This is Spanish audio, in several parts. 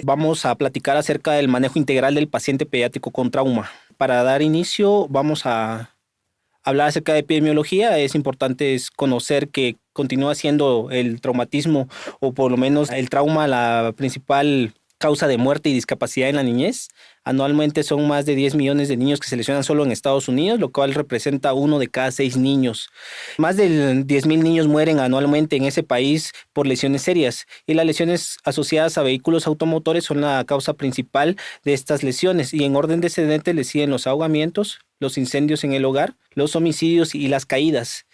Vamos a platicar acerca del manejo integral del paciente pediátrico con trauma. Para dar inicio, vamos a hablar acerca de epidemiología. Es importante conocer que continúa siendo el traumatismo o por lo menos el trauma la principal causa de muerte y discapacidad en la niñez. Anualmente son más de 10 millones de niños que se lesionan solo en Estados Unidos, lo cual representa 1 de cada 6 niños. Más de 10.000 niños mueren anualmente en ese país por lesiones serias y las lesiones asociadas a vehículos automotores son la causa principal de estas lesiones y en orden descendente le siguen los ahogamientos, los incendios en el hogar, los homicidios y las caídas.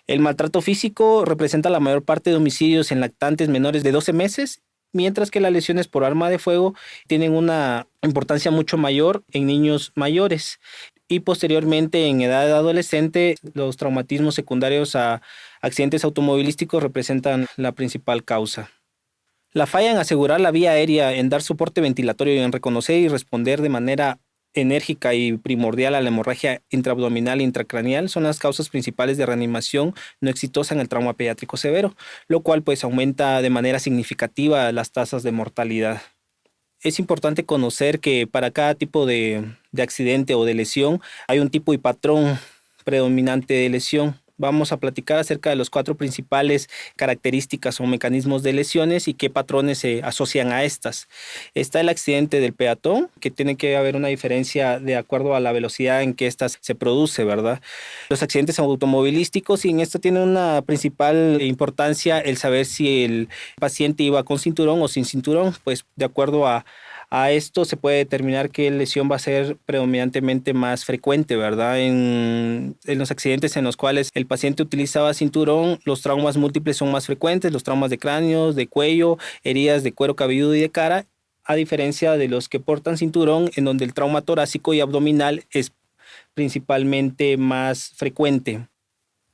El maltrato físico representa la mayor parte de homicidios en lactantes menores de 12 meses, mientras que las lesiones por arma de fuego tienen una importancia mucho mayor en niños mayores. Y posteriormente, en edad adolescente, los traumatismos secundarios a accidentes automovilísticos representan la principal causa. La falla en asegurar la vía aérea, en dar soporte ventilatorio y en reconocer y responder de manera enérgica y primordial a la hemorragia intraabdominal e intracraneal son las causas principales de reanimación no exitosa en el trauma pediátrico severo, lo cual pues aumenta de manera significativa las tasas de mortalidad. Es importante conocer que para cada tipo de accidente o de lesión hay un tipo y patrón predominante de lesión. Vamos a platicar acerca de los 4 principales características o mecanismos de lesiones y qué patrones se asocian a estas. Está el accidente del peatón, que tiene que haber una diferencia de acuerdo a la velocidad en que ésta se produce, ¿verdad? Los accidentes automovilísticos, y en esto tiene una principal importancia el saber si el paciente iba con cinturón o sin cinturón, pues de acuerdo a esto se puede determinar qué lesión va a ser predominantemente más frecuente, ¿verdad? En los accidentes en los cuales el paciente utilizaba cinturón, los traumas múltiples son más frecuentes, los traumas de cráneo, de cuello, heridas de cuero cabelludo y de cara, a diferencia de los que portan cinturón, en donde el trauma torácico y abdominal es principalmente más frecuente.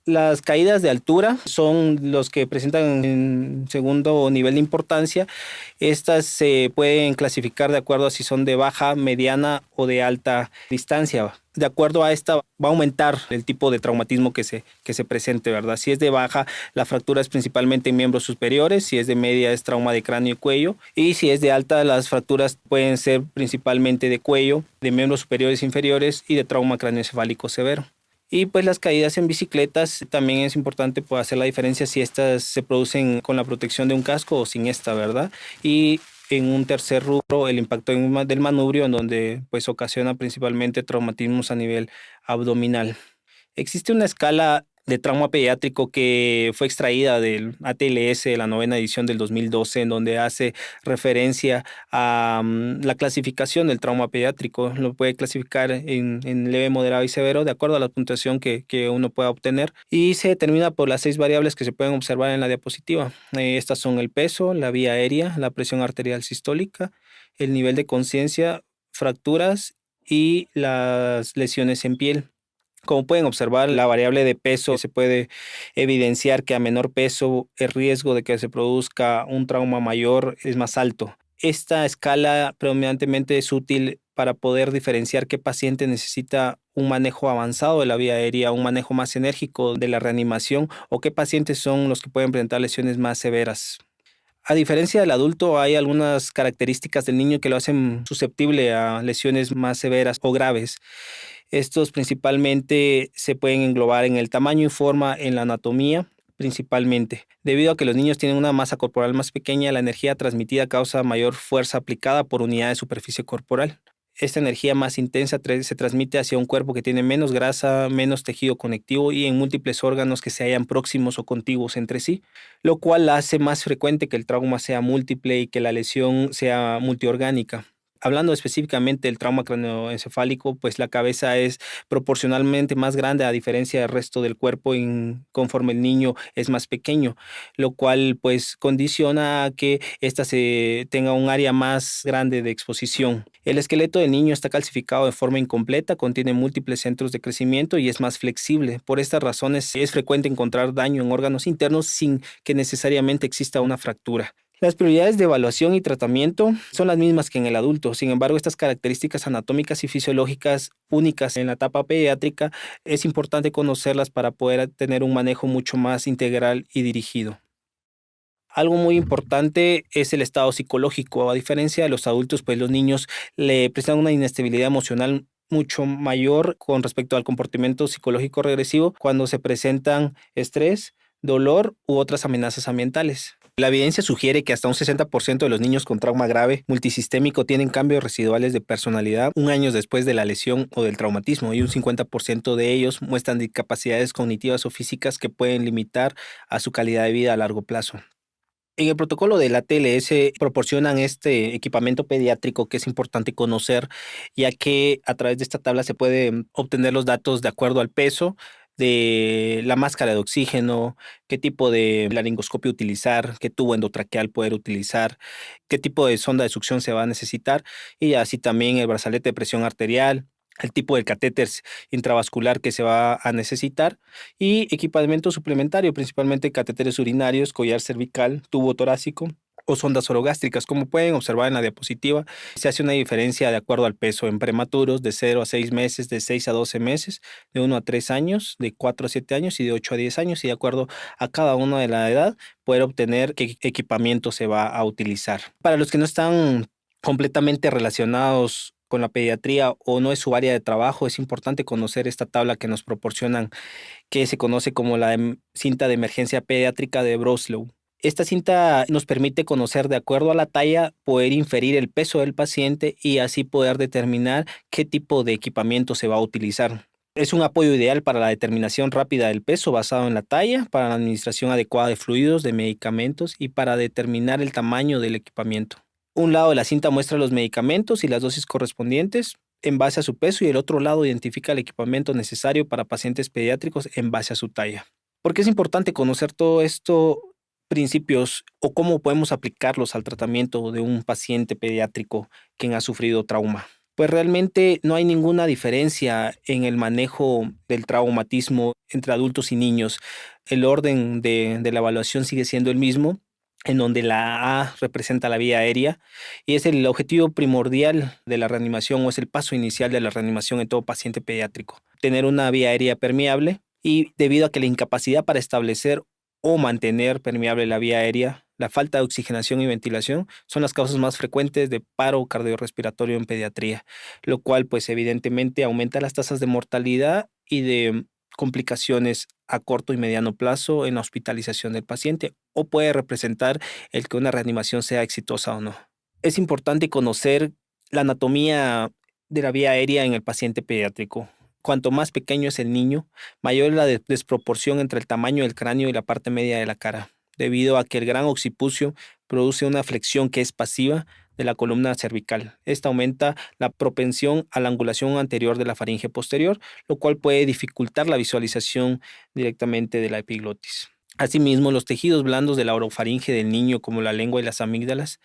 Las caídas de altura son los que presentan en segundo nivel de importancia. Estas se pueden clasificar de acuerdo a si son de baja, mediana o de alta distancia. De acuerdo a esta va a aumentar el tipo de traumatismo que se presente, ¿verdad? Si es de baja, la fractura es principalmente en miembros superiores, si es de media es trauma de cráneo y cuello, y si es de alta, las fracturas pueden ser principalmente de cuello, de miembros superiores e inferiores y de trauma craneoencefálico severo. Y pues las caídas en bicicletas también es importante pues, hacer la diferencia si estas se producen con la protección de un casco o sin esta, ¿verdad? Y en un tercer rubro, el impacto del manubrio, en donde pues ocasiona principalmente traumatismos a nivel abdominal. Existe una escala de trauma pediátrico que fue extraída del ATLS de la 9ª edición del 2012, en donde hace referencia a la clasificación del trauma pediátrico. Lo puede clasificar en leve, moderado y severo, de acuerdo a la puntuación que uno pueda obtener. Y se determina por las 6 variables que se pueden observar en la diapositiva. Estas son el peso, la vía aérea, la presión arterial sistólica, el nivel de conciencia, fracturas y las lesiones en piel. Como pueden observar, la variable de peso se puede evidenciar que a menor peso el riesgo de que se produzca un trauma mayor es más alto. Esta escala predominantemente es útil para poder diferenciar qué paciente necesita un manejo avanzado de la vía aérea, un manejo más enérgico de la reanimación o qué pacientes son los que pueden presentar lesiones más severas. A diferencia del adulto, hay algunas características del niño que lo hacen susceptible a lesiones más severas o graves. Estos principalmente se pueden englobar en el tamaño y forma, en la anatomía, principalmente. Debido a que los niños tienen una masa corporal más pequeña, la energía transmitida causa mayor fuerza aplicada por unidad de superficie corporal. Esta energía más intensa se transmite hacia un cuerpo que tiene menos grasa, menos tejido conectivo y en múltiples órganos que se hallan próximos o contiguos entre sí, lo cual hace más frecuente que el trauma sea múltiple y que la lesión sea multiorgánica. Hablando específicamente del trauma craneoencefálico, pues la cabeza es proporcionalmente más grande a diferencia del resto del cuerpo conforme el niño es más pequeño, lo cual pues condiciona a que ésta se tenga un área más grande de exposición. El esqueleto del niño está calcificado de forma incompleta, contiene múltiples centros de crecimiento y es más flexible. Por estas razones es frecuente encontrar daño en órganos internos sin que necesariamente exista una fractura. Las prioridades de evaluación y tratamiento son las mismas que en el adulto. Sin embargo, estas características anatómicas y fisiológicas únicas en la etapa pediátrica es importante conocerlas para poder tener un manejo mucho más integral y dirigido. Algo muy importante es el estado psicológico. A diferencia de los adultos, pues los niños le prestan una inestabilidad emocional mucho mayor con respecto al comportamiento psicológico regresivo cuando se presentan estrés, dolor u otras amenazas ambientales. La evidencia sugiere que hasta un 60% de los niños con trauma grave multisistémico tienen cambios residuales de personalidad un año después de la lesión o del traumatismo, y un 50% de ellos muestran discapacidades cognitivas o físicas que pueden limitar a su calidad de vida a largo plazo. En el protocolo de la TLS proporcionan este equipamiento pediátrico que es importante conocer, ya que a través de esta tabla se puede obtener los datos de acuerdo al peso de la máscara de oxígeno, qué tipo de laringoscopio utilizar, qué tubo endotraqueal poder utilizar, qué tipo de sonda de succión se va a necesitar, y así también el brazalete de presión arterial, el tipo de catéter intravascular que se va a necesitar y equipamiento suplementario, principalmente catéteres urinarios, collar cervical, tubo torácico o sondas orogástricas. Como pueden observar en la diapositiva, se hace una diferencia de acuerdo al peso en prematuros de 0 a 6 meses, de 6 a 12 meses, de 1 a 3 años, de 4 a 7 años y de 8 a 10 años, y de acuerdo a cada una de la edad, poder obtener qué equipamiento se va a utilizar. Para los que no están completamente relacionados con la pediatría o no es su área de trabajo, es importante conocer esta tabla que nos proporcionan, que se conoce como la cinta de emergencia pediátrica de Broslow. Esta cinta nos permite conocer de acuerdo a la talla, poder inferir el peso del paciente y así poder determinar qué tipo de equipamiento se va a utilizar. Es un apoyo ideal para la determinación rápida del peso basado en la talla, para la administración adecuada de fluidos, de medicamentos y para determinar el tamaño del equipamiento. Un lado de la cinta muestra los medicamentos y las dosis correspondientes en base a su peso, y el otro lado identifica el equipamiento necesario para pacientes pediátricos en base a su talla. ¿Por qué es importante conocer todo esto principios o cómo podemos aplicarlos al tratamiento de un paciente pediátrico quien ha sufrido trauma? Pues realmente no hay ninguna diferencia en el manejo del traumatismo entre adultos y niños. El orden de la evaluación sigue siendo el mismo, en donde la A representa la vía aérea y es el objetivo primordial de la reanimación, o es el paso inicial de la reanimación en todo paciente pediátrico. Tener una vía aérea permeable, y debido a que la incapacidad para establecer o mantener permeable la vía aérea, la falta de oxigenación y ventilación son las causas más frecuentes de paro cardiorrespiratorio en pediatría, lo cual pues evidentemente aumenta las tasas de mortalidad y de complicaciones a corto y mediano plazo en la hospitalización del paciente, o puede representar el que una reanimación sea exitosa o no. Es importante conocer la anatomía de la vía aérea en el paciente pediátrico. Cuanto más pequeño es el niño, mayor es la desproporción entre el tamaño del cráneo y la parte media de la cara, debido a que el gran occipucio produce una flexión que es pasiva de la columna cervical. Esta aumenta la propensión a la angulación anterior de la faringe posterior, lo cual puede dificultar la visualización directamente de la epiglotis. Asimismo, los tejidos blandos de la orofaringe del niño, como la lengua y las amígdalas,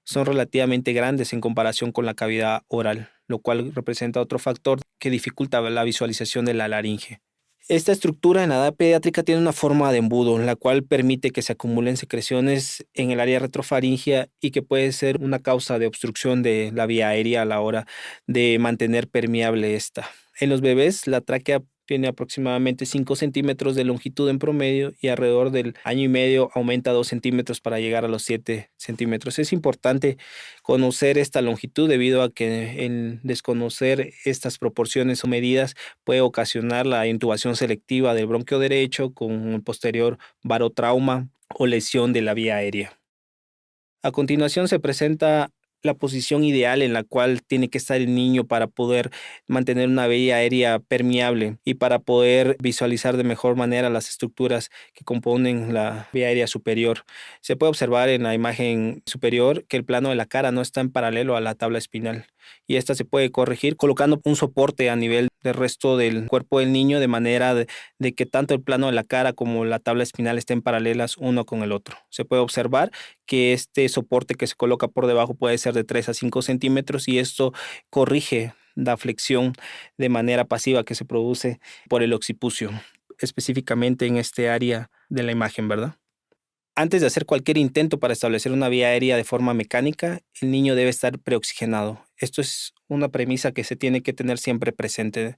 son relativamente grandes en comparación con la cavidad oral, lo cual representa otro factor que dificulta la visualización de la laringe. Esta estructura en la edad pediátrica tiene una forma de embudo, la cual permite que se acumulen secreciones en el área retrofaringea y que puede ser una causa de obstrucción de la vía aérea a la hora de mantener permeable esta. En los bebés, la tráquea tiene aproximadamente 5 centímetros de longitud en promedio, y alrededor del año y medio aumenta 2 centímetros para llegar a los 7 centímetros. Es importante conocer esta longitud debido a que el desconocer estas proporciones o medidas puede ocasionar la intubación selectiva del bronquio derecho con un posterior barotrauma o lesión de la vía aérea. A continuación se presenta la posición ideal en la cual tiene que estar el niño para poder mantener una vía aérea permeable y para poder visualizar de mejor manera las estructuras que componen la vía aérea superior. Se puede observar en la imagen superior que el plano de la cara no está en paralelo a la tabla espinal, y esta se puede corregir colocando un soporte a nivel del resto del cuerpo del niño, de manera de que tanto el plano de la cara como la tabla espinal estén paralelas uno con el otro. Se puede observar que este soporte que se coloca por debajo puede ser de 3 a 5 centímetros, y esto corrige la flexión de manera pasiva que se produce por el occipucio, específicamente en este área de la imagen, ¿verdad? Antes de hacer cualquier intento para establecer una vía aérea de forma mecánica, el niño debe estar preoxigenado. Esto es una premisa que se tiene que tener siempre presente.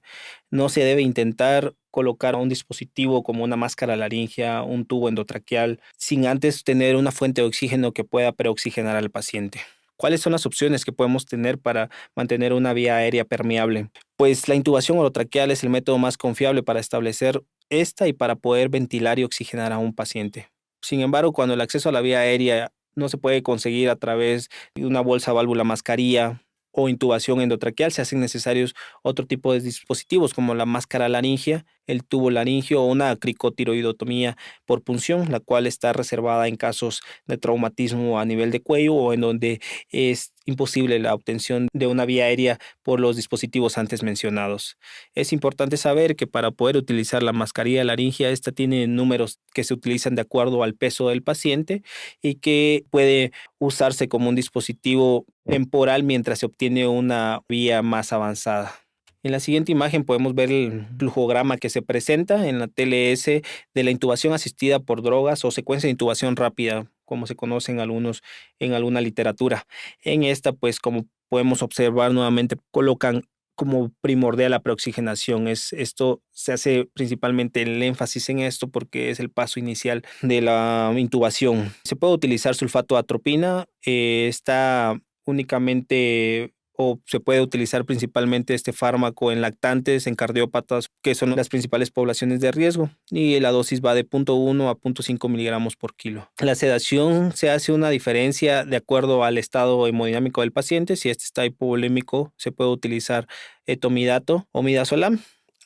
No se debe intentar colocar un dispositivo como una máscara laringea, un tubo endotraqueal, sin antes tener una fuente de oxígeno que pueda preoxigenar al paciente. ¿Cuáles son las opciones que podemos tener para mantener una vía aérea permeable? Pues la intubación orotraqueal es el método más confiable para establecer esta y para poder ventilar y oxigenar a un paciente. Sin embargo, cuando el acceso a la vía aérea no se puede conseguir a través de una bolsa válvula mascarilla o intubación endotraqueal, se hacen necesarios otro tipo de dispositivos como la máscara laringea, el tubo laringio o una cricotiroidotomía por punción, la cual está reservada en casos de traumatismo a nivel de cuello o en donde es imposible la obtención de una vía aérea por los dispositivos antes mencionados. Es importante saber que para poder utilizar la mascarilla laringea, esta tiene números que se utilizan de acuerdo al peso del paciente y que puede usarse como un dispositivo temporal mientras se obtiene una vía más avanzada. En la siguiente imagen podemos ver el flujograma que se presenta en la TLS de la intubación asistida por drogas o secuencia de intubación rápida, como se conocen algunos en alguna literatura. En esta, pues como podemos observar nuevamente, colocan como primordial la preoxigenación. Esto se hace principalmente el énfasis en esto porque es el paso inicial de la intubación. Se puede utilizar sulfato de atropina, está únicamente o se puede utilizar principalmente este fármaco en lactantes, en cardiópatas, que son las principales poblaciones de riesgo, y la dosis va de 0,1 a 0,5 miligramos por kilo. La sedación se hace una diferencia de acuerdo al estado hemodinámico del paciente. Si este está hipovolémico, se puede utilizar etomidato o midazolam,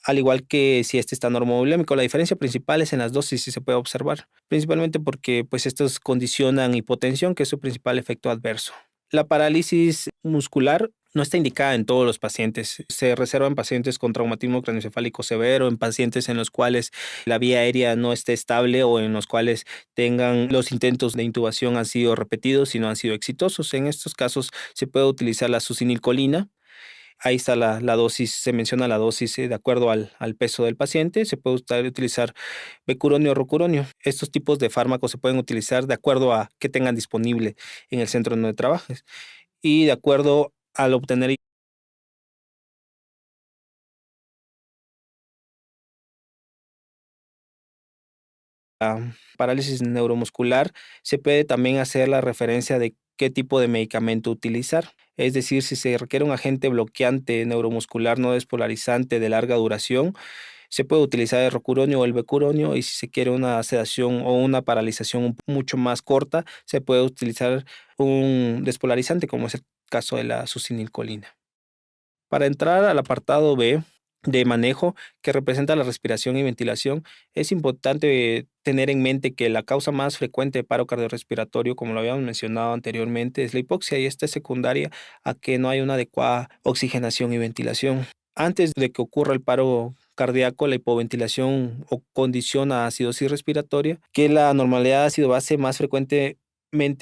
al igual que si este está normovolémico. La diferencia principal es en las dosis, si se puede observar, principalmente porque pues estos condicionan hipotensión, que es su principal efecto adverso. La parálisis muscular no está indicada en todos los pacientes. Se reserva en pacientes con traumatismo craneoencefálico severo, en pacientes en los cuales la vía aérea no esté estable o en los cuales tengan los intentos de intubación han sido repetidos y no han sido exitosos. En estos casos se puede utilizar la succinilcolina. Ahí está la dosis, se menciona la dosis de acuerdo al peso del paciente. Se puede utilizar becuronio o rocuronio. Estos tipos de fármacos se pueden utilizar de acuerdo a que tengan disponible en el centro donde trabajes y de acuerdo al obtener parálisis neuromuscular, se puede también hacer la referencia de qué tipo de medicamento utilizar. Es decir, si se requiere un agente bloqueante neuromuscular no despolarizante de larga duración, se puede utilizar el rocuronio o el becuronio, y si se quiere una sedación o una paralización mucho más corta, se puede utilizar un despolarizante, como es el caso de la succinilcolina. Para entrar al apartado B de manejo, que representa la respiración y ventilación, es importante tener en mente que la causa más frecuente de paro cardiorrespiratorio, como lo habíamos mencionado anteriormente, es la hipoxia, y esta es secundaria a que no hay una adecuada oxigenación y ventilación. Antes de que ocurra el paro cardíaco, la hipoventilación o condiciona acidosis respiratoria, que es la normalidad de ácido base más frecuente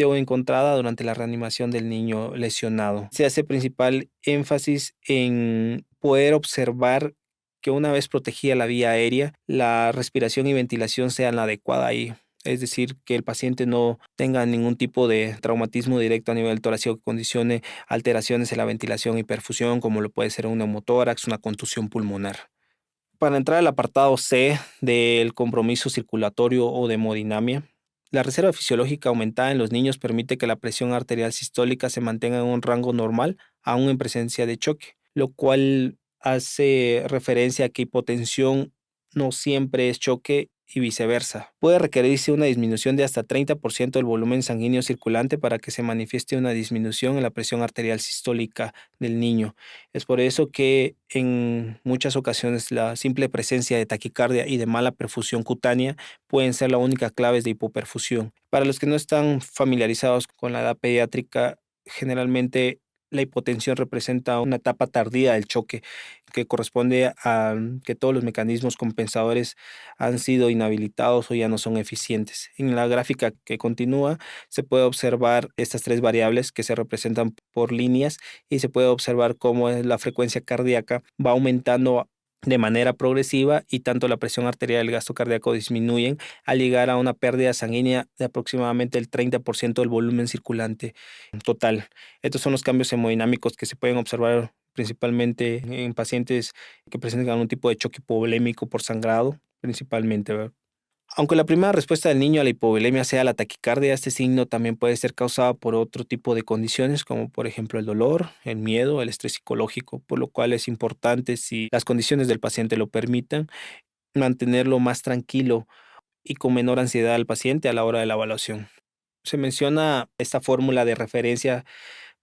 o encontrada durante la reanimación del niño lesionado. Se hace principal énfasis en poder observar que una vez protegida la vía aérea, la respiración y ventilación sean la adecuada ahí. Es decir, que el paciente no tenga ningún tipo de traumatismo directo a nivel torácico que condicione alteraciones en la ventilación y perfusión, como lo puede ser un neumotórax, una contusión pulmonar. Para entrar al apartado C del compromiso circulatorio o de hemodinamia, la reserva fisiológica aumentada en los niños permite que la presión arterial sistólica se mantenga en un rango normal, aún en presencia de choque, lo cual hace referencia a que hipotensión no siempre es choque y viceversa. Puede requerirse una disminución de hasta 30% del volumen sanguíneo circulante para que se manifieste una disminución en la presión arterial sistólica del niño. Es por eso que en muchas ocasiones la simple presencia de taquicardia y de mala perfusión cutánea pueden ser la única clave de hipoperfusión. Para los que no están familiarizados con la edad pediátrica, generalmente la hipotensión representa una etapa tardía del choque, que corresponde a que todos los mecanismos compensadores han sido inhabilitados o ya no son eficientes. En la gráfica que continúa se puede observar estas tres variables que se representan por líneas, y se puede observar cómo la frecuencia cardíaca va aumentando de manera progresiva y tanto la presión arterial y el gasto cardíaco disminuyen al llegar a una pérdida sanguínea de aproximadamente el 30% del volumen circulante total. Estos son los cambios hemodinámicos que se pueden observar principalmente en pacientes que presentan algún tipo de choque hipovolémico por sangrado, principalmente, ¿verdad? Aunque la primera respuesta del niño a la hipovolemia sea la taquicardia, este signo también puede ser causado por otro tipo de condiciones, como por ejemplo el dolor, el miedo, el estrés psicológico, por lo cual es importante, si las condiciones del paciente lo permitan, mantenerlo más tranquilo y con menor ansiedad al paciente a la hora de la evaluación. Se menciona esta fórmula de referencia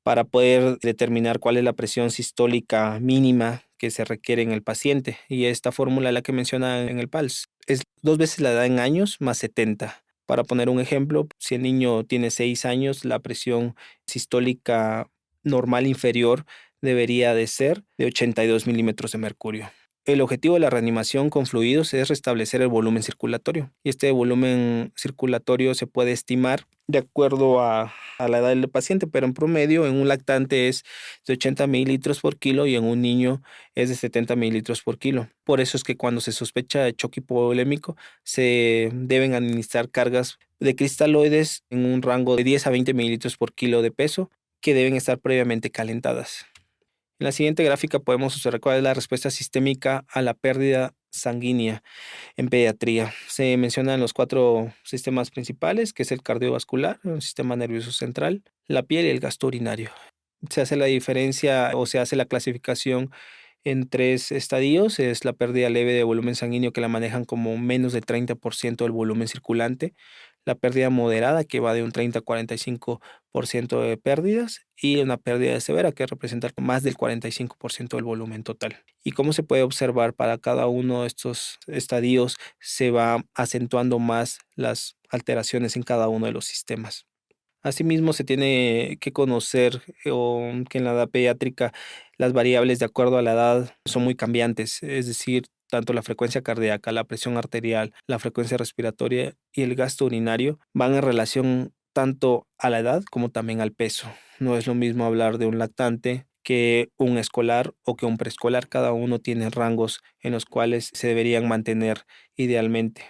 para poder determinar cuál es la presión sistólica mínima que se requiere en el paciente. Y esta fórmula es la que menciona en el PALS. Es 2 veces la edad en años más 70. Para poner un ejemplo, si el niño tiene 6 años, la presión sistólica normal inferior debería de ser de 82 milímetros de mercurio. El objetivo de la reanimación con fluidos es restablecer el volumen circulatorio. Y este volumen circulatorio se puede estimar de acuerdo a la edad del paciente, pero en promedio en un lactante es de 80 mililitros por kilo y en un niño es de 70 mililitros por kilo. Por eso es que cuando se sospecha de choque hipovolémico se deben administrar cargas de cristaloides en un rango de 10 a 20 mililitros por kilo de peso que deben estar previamente calentadas. En la siguiente gráfica podemos observar cuál es la respuesta sistémica a la pérdida sanguínea en pediatría. Se mencionan los 4 sistemas principales, que es el cardiovascular, el sistema nervioso central, la piel y el gasto urinario. Se hace la diferencia o se hace la clasificación en 3 estadios. Es la pérdida leve de volumen sanguíneo, que la manejan como menos del 30% del volumen circulante, la pérdida moderada, que va de un 30 a 45% de pérdidas, y una pérdida severa, que representa más del 45% del volumen total. Y como se puede observar, para cada uno de estos estadios se va acentuando más las alteraciones en cada uno de los sistemas. Asimismo, se tiene que conocer que en la edad pediátrica las variables de acuerdo a la edad son muy cambiantes, es decir, tanto la frecuencia cardíaca, la presión arterial, la frecuencia respiratoria y el gasto urinario van en relación tanto a la edad como también al peso. No es lo mismo hablar de un lactante que un escolar o que un preescolar. Cada uno tiene rangos en los cuales se deberían mantener idealmente.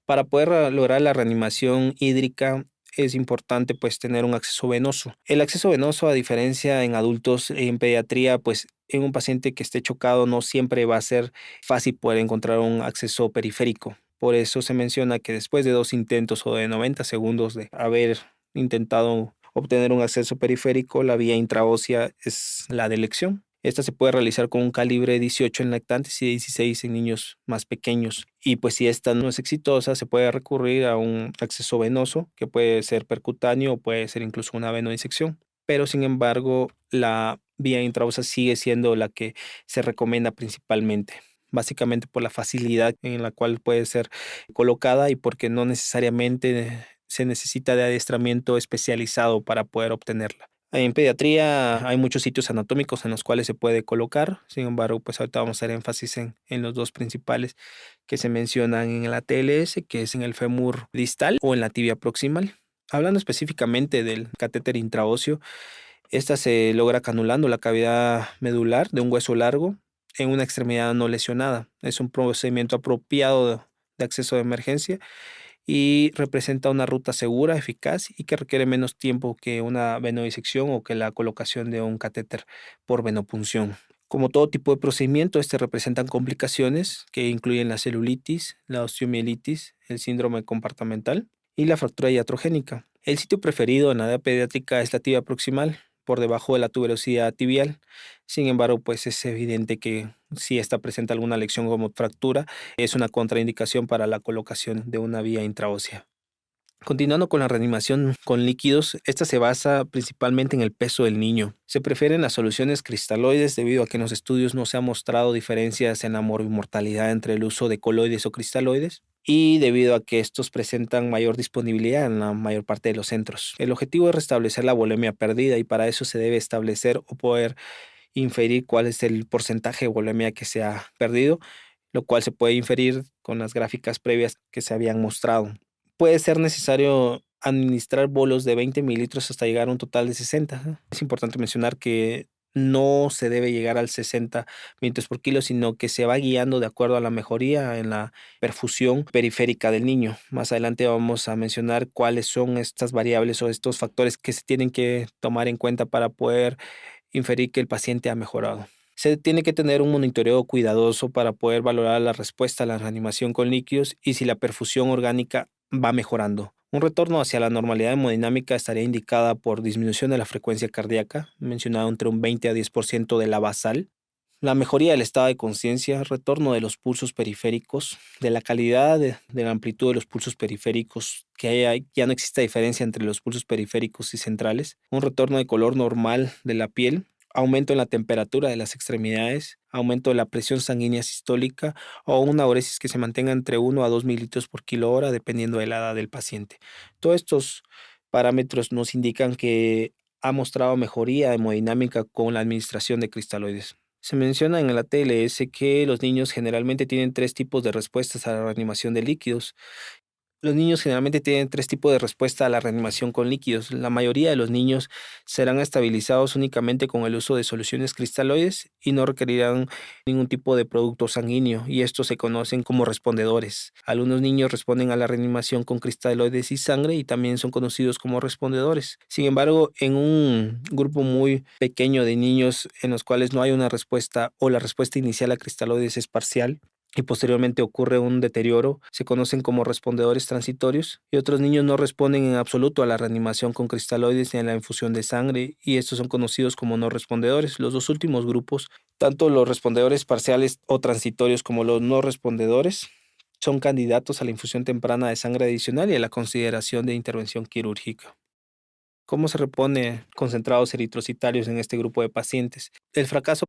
Para poder lograr la reanimación hídrica es importante pues tener un acceso venoso. El acceso venoso, a diferencia en adultos en pediatría, pues en un paciente que esté chocado no siempre va a ser fácil poder encontrar un acceso periférico. Por eso se menciona que después de 2 intentos o de 90 segundos de haber intentado obtener un acceso periférico, la vía intraósea es la de elección. Esta se puede realizar con un calibre 18 en lactantes y 16 en niños más pequeños. Y pues si esta no es exitosa, se puede recurrir a un acceso venoso, que puede ser percutáneo o puede ser incluso una venodisección. Pero sin embargo, la vía intraósea sigue siendo la que se recomienda principalmente, básicamente por la facilidad en la cual puede ser colocada y porque no necesariamente se necesita de adiestramiento especializado para poder obtenerla. En pediatría hay muchos sitios anatómicos en los cuales se puede colocar. Sin embargo, pues ahorita vamos a hacer énfasis en los 2 principales que se mencionan en la TLS, que es en el fémur distal o en la tibia proximal. Hablando específicamente del catéter intraóseo, esta se logra canulando la cavidad medular de un hueso largo en una extremidad no lesionada. Es un procedimiento apropiado de acceso de emergencia y representa una ruta segura, eficaz y que requiere menos tiempo que una venodisección o que la colocación de un catéter por venopunción. Como todo tipo de procedimiento, representan complicaciones que incluyen la celulitis, la osteomielitis, el síndrome compartimental y la fractura iatrogénica. El sitio preferido en la edad pediátrica es la tibia proximal, por debajo de la tuberosidad tibial. Sin embargo, pues es evidente que si esta presenta alguna lesión como fractura, es una contraindicación para la colocación de una vía intraósea. Continuando con la reanimación con líquidos, esta se basa principalmente en el peso del niño. Se prefieren las soluciones cristaloides debido a que en los estudios no se han mostrado diferencias en la morbimortalidad entre el uso de coloides o cristaloides y debido a que estos presentan mayor disponibilidad en la mayor parte de los centros. El objetivo es restablecer la volemia perdida y para eso se debe establecer o poder inferir cuál es el porcentaje de volemia que se ha perdido, lo cual se puede inferir con las gráficas previas que se habían mostrado. Puede ser necesario administrar bolos de 20 mililitros hasta llegar a un total de 60. Es importante mencionar que no se debe llegar al 60 mililitros por kilo, sino que se va guiando de acuerdo a la mejoría en la perfusión periférica del niño. Más adelante vamos a mencionar cuáles son estas variables o estos factores que se tienen que tomar en cuenta para poder inferir que el paciente ha mejorado. Se tiene que tener un monitoreo cuidadoso para poder valorar la respuesta a la reanimación con líquidos y si la perfusión orgánica va mejorando. Un retorno hacia la normalidad hemodinámica estaría indicada por disminución de la frecuencia cardíaca, mencionado entre un 20 a 10% de la basal, la mejoría del estado de conciencia, retorno de los pulsos periféricos, de la calidad de la amplitud de los pulsos periféricos, ya no existe diferencia entre los pulsos periféricos y centrales, un retorno de color normal de la piel, aumento en la temperatura de las extremidades, aumento de la presión sanguínea sistólica o una uresis que se mantenga entre 1 a 2 mililitros por kilo hora dependiendo de la edad del paciente. Todos estos parámetros nos indican que ha mostrado mejoría hemodinámica con la administración de cristaloides. Se menciona en la TLS que los niños generalmente tienen tres tipos de respuestas a la reanimación de líquidos. Los niños generalmente tienen tres tipos de respuesta a la reanimación con líquidos. La mayoría de los niños serán estabilizados únicamente con el uso de soluciones cristaloides y no requerirán ningún tipo de producto sanguíneo, y estos se conocen como respondedores. Algunos niños responden a la reanimación con cristaloides y sangre y también son conocidos como respondedores. Sin embargo, en un grupo muy pequeño de niños en los cuales no hay una respuesta o la respuesta inicial a cristaloides es parcial, y posteriormente ocurre un deterioro, se conocen como respondedores transitorios, y otros niños no responden en absoluto a la reanimación con cristaloides ni a la infusión de sangre, y estos son conocidos como no respondedores. Los dos últimos grupos, tanto los respondedores parciales o transitorios como los no respondedores, son candidatos a la infusión temprana de sangre adicional y a la consideración de intervención quirúrgica. ¿Cómo se repone concentrados eritrocitarios en este grupo de pacientes? El fracaso